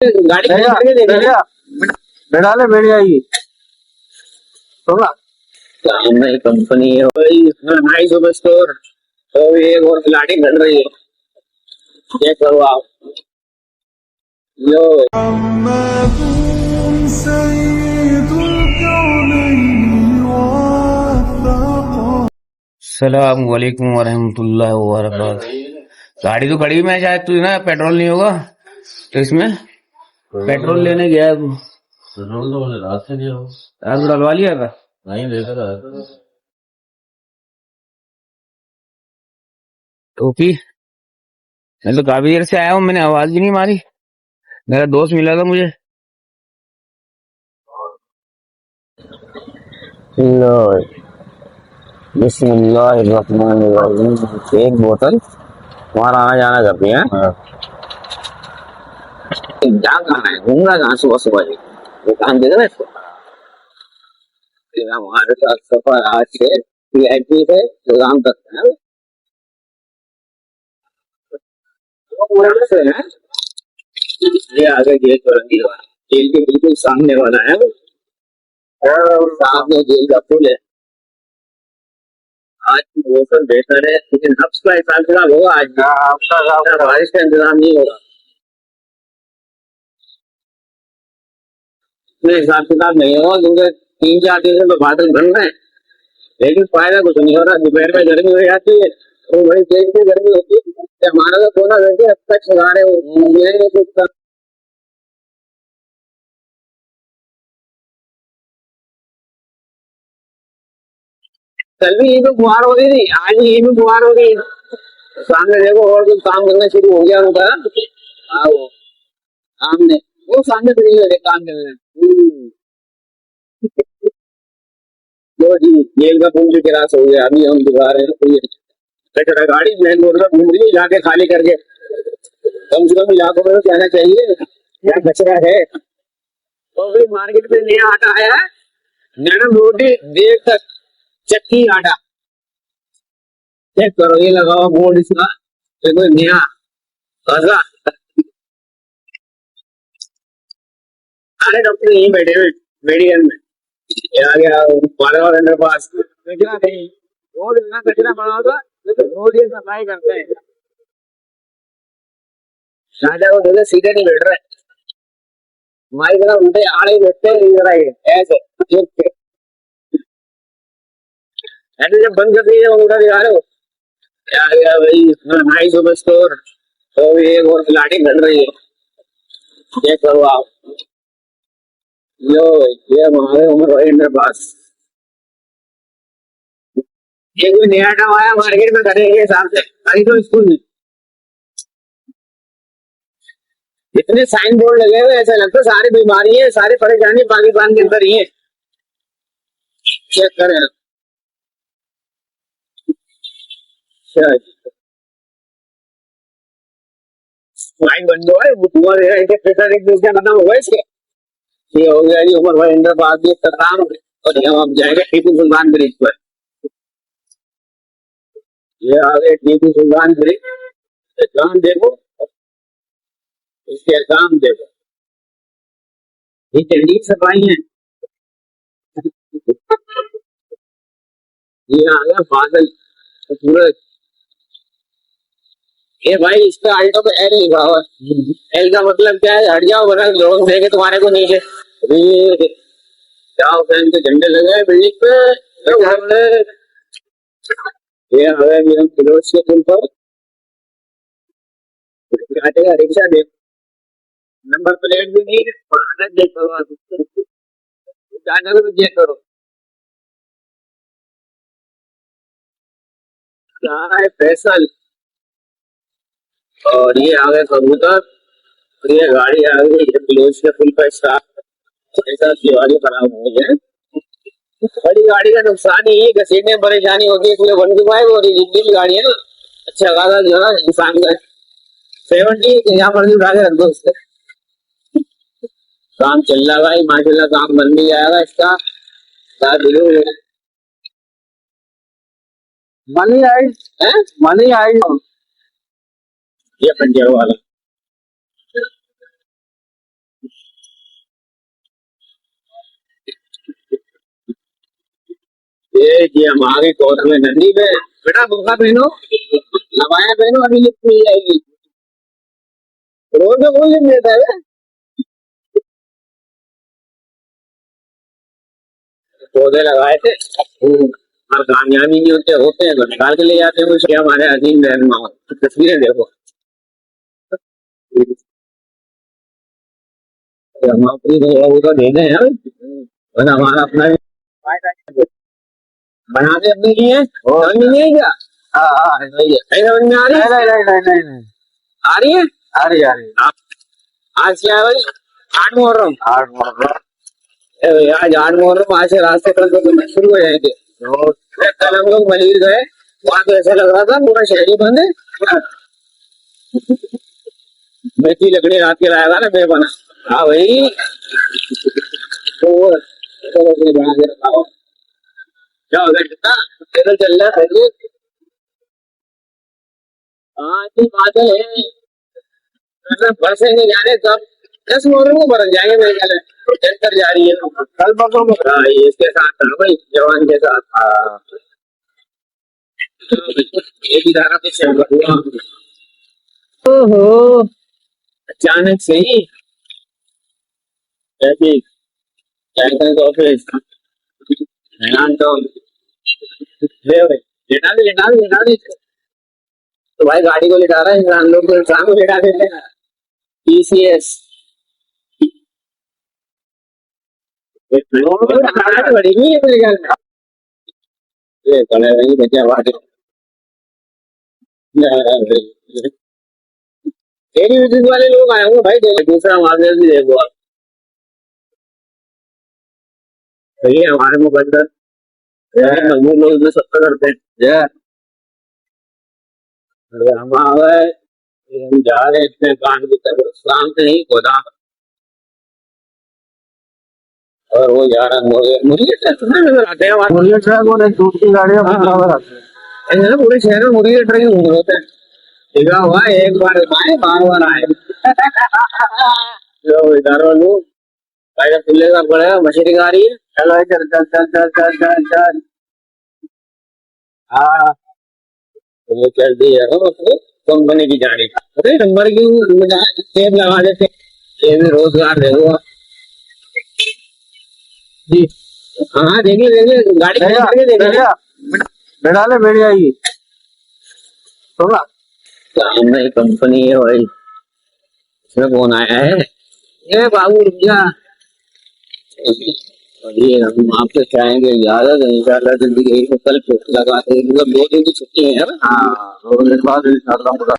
गाड़ी खड़ी करके दे देना। बैठा ले, बैठ जाएगी। सुना नई कंपनी है भाई, नाइस सुपर स्टोर। तो एक और गाड़ी घट रही है, चेक करो आप। लो सलाम वालेकुम वरहमतुल्लाह वबरकातुहू। गाड़ी तो खड़ी में, शायद तू ना पेट्रोल नहीं होगा तो इसमें पेट्रोल लेने गया तू। पेट्रोल तो मैंने रात से लिया हो। रात को डलवा लिया था। नहीं लेकर आया था। टोपी मैं तो काफी देर से आया हूँ, मैंने आवाज भी नहीं मारी। मेरा दोस्त मिला था मुझे। लो, बिस्मिल्लाहिर्रहमानिर्रहीम। एक बोतल तुम्हारा आना जाना करती है। क्या खाना है, घूमना कहाँ सुबह सुबह? ये काम दे देना इसको। हमारे साथ सफर आज से VIP से गोदाम तक है। पुराने से है, ये आगे जेल चौरंगी वाला, जेल के बिल्कुल सामने वाला है वो, और सामने जेल का पुल है। आज की मौसम बेहतर है, लेकिन हफ्स का हिसाब किताब होगा आज भी। बारिश का इंतजाम नहीं होगा, इतने हिसाब किताब नहीं होगा, क्योंकि 3-4 दिन से तो बादल बन रहे हैं, लेकिन फायदा कुछ नहीं हो रहा। दोपहर में गर्मी हो जाती है, तो बड़ी तेज से गर्मी होती है। हमारा तो 14 घंटे अब तक चला रहे हो। कल भी यही पे बुहार हो रही थी, आज भी यही पे बुहार हो रही है। सामने देखो और कुछ काम करना शुरू हो गया उनका। हाँ वो सामने, वो सामने तो नहीं लगे काम करने। लो जी, जेल का पुल भी क्रॉस हो गया, अभी हम दिखा रहे हैं। तो ये कचरा गाड़ी मेन रोड पर घूम रही है, जाके खाली करके कम से कम इलाकों में तो कहना चाहिए क्या कचरा है। तो भी मार्केट में नया आटा आया है, नरम रोटी देर तक चक्की आटा। चेक करो, ये लगा हुआ बोर्ड इसका, देखो नया ताजा। अरे डॉक्टर यहीं बैठे हुए मेडिकल में, ये आ गया माधव अंडर पास। कचरा नहीं, रोज इतना कचरा पड़ा होगा, लेकिन रोज ये सफाई करते हैं। राजा को बोले सीधे नहीं बैठ रहे, हमारी तरह उल्टे आड़े बैठते हैं, इधर आइए ऐसे झुक के। ऐसे जब बंद कर दिए वो उधर दिखा रहे हो। क्या आ गया भाई, नाइस सुपर स्टोर। तो एक और खिलाड़ी घट रही है, चेक करो आप। लो, ये हमारे उम्र भाई अंडर पास। एक भी नया आइटम आया मार्केट में करने के हिसाब से, अभी तो स्कूल में इतने साइन बोर्ड लगे हुए, ऐसा लगता है सारी बीमारी है, सारी परेशानी पाकिस्तान के अंदर ही है। चेक करें। माइक बंद हो है, वो धुआं दे रहा है, प्रेशर एक दूसरा खत्म होगा इसके। ये हो गया जी उमर भाई अंडर पास भी खत्म, और हम अब जाएंगे टीपू सुल्तान ब्रिज पर। ये आ गए टीपू सुल्तान ब्रिज। काम देखो, इसके काम देखो, ये चंडीगढ़ सफाई है। ये आ गया बादल, सूरज। ये भाई इसका आल्टो पे एल लिखा हुआ है, एल का मतलब क्या है? हट जाओ वरना लोग देंगे तुम्हारे को नीचे। ये जाओ, फैन के झंडे लगे हैं बिल्डिंग पे। ये आ गए हम फिरोज के पुल पर। काटेगा रिक्शा, देखो नंबर प्लेट भी नहीं है, देखो जाने को चेक करो कहाँ है फैसल। और ये आ गए कबूतर, और ये गाड़ी आ गई, ये फिरोज के पुल पर स्टाफ। ऐसा दिवाली खराब हो गई है। बड़ी गाड़ी का नुकसान ही है, घसीटने में परेशानी होती है, इसलिए 125 और रिजिल गाड़ी है ना, अच्छा खासा जो है इंसान का 70 यहाँ पर भी उठा के रख दो उससे। काम चल रहा है भाई माशाल्लाह, काम बन भी जाएगा इसका। मनी आई है मनी आई। ये पंचर वाला कि हम आगे कोर्ट में नदी में बेटा बुर्का पहनो, लबाया पहनो, अभी लिफ्ट मिल जाएगी। रोड में कौन लिफ्ट देता है? पौधे लगाए थे, और कामयाबी नहीं होते हैं तो निकाल के ले जाते हैं। उसके हमारे अजीम रहनुमा तस्वीरें देखो, हम अपनी वो तो दे दें यार, और हमारा अपना बनाते अपने लिए समझ में नहीं है क्या? हाँ हाँ सही है। नहीं समझ में आ रही है? नहीं आ रही है? आ रही आप आज क्या है भाई? 8 मुहर्रम। 8 मुहर्रम। आज 8 मुहर्रम, आज से रास्ते पर तो शुरू हो जाएंगे। कल हम लोग मलिर गए, वहां तो ऐसा लग रहा था पूरा शहर ही बंद है। बेटी लकड़ी रात के लाया था ना बेबना। हाँ भाई, तो क्या हो गया कितना पैदल चल रहा है? हाँ तो बादल है, मतलब बरसेंगे जाने कब, 10 मुहर्रम को बरस जाएंगे मेरे ख्याल में। टैंकर जा रही है कल परसों में। हाँ ये इसके साथ था भाई, जवान के साथ। हाँ एक ही धारा पे चल रहा हुआ। ओहो, अचानक से ही ट्रैफिक, टैंकर ऑफिस, हैरान तो ले भाई, लेटा दे। तो भाई गाड़ी को लिटा रहा है इंसान, लोग तो इंसान को लिटा देते हैं। TCS बड़ी नहीं है मेरे ख्याल में। ये कलर नहीं देखा बात डेली बेसिस वाले लोग आए होंगे भाई, दूसरा मामले भी देखो आप। सही है, हमारे मुकद्दर मजबूर लोग इसमें सत्ता करते हैं। हम आ गए, हम जा रहे इतने कांड की तरफ, शांत नहीं खुदा, और वो जा रहा मुर्गी ट्रक नजर आते हैं वहाँ। मुर्गी ट्रक और एक दूसरी गाड़ियाँ बराबर आती हैं। ऐसे ना पूरे शहर में मुर्गी ट्रक ही घूम रहे होते हैं। देखा हुआ एक बार आए, बार आए। जो इधर वालों भाई खुले का पड़ेगा, मछली आ रही है, चलो चल। हाँ वो चल दी है कंपनी की जाने का, अरे नंबर क्यों सेब लगा देते, ये भी रोजगार देखो जी। हाँ देखिए गाड़ी बैठा ले, बैठ जाएगी। सुना नई कंपनी है भाई, इसमें कौन आया है? ये बाबू रुक जा, ये हम आपसे चाहेंगे इजाजत, इंशाल्लाह जिंदगी कल लगाते हैं, मतलब 2 दिन की छुट्टी है ना। हाँ 2 दिन बाद इंशाल्लाह।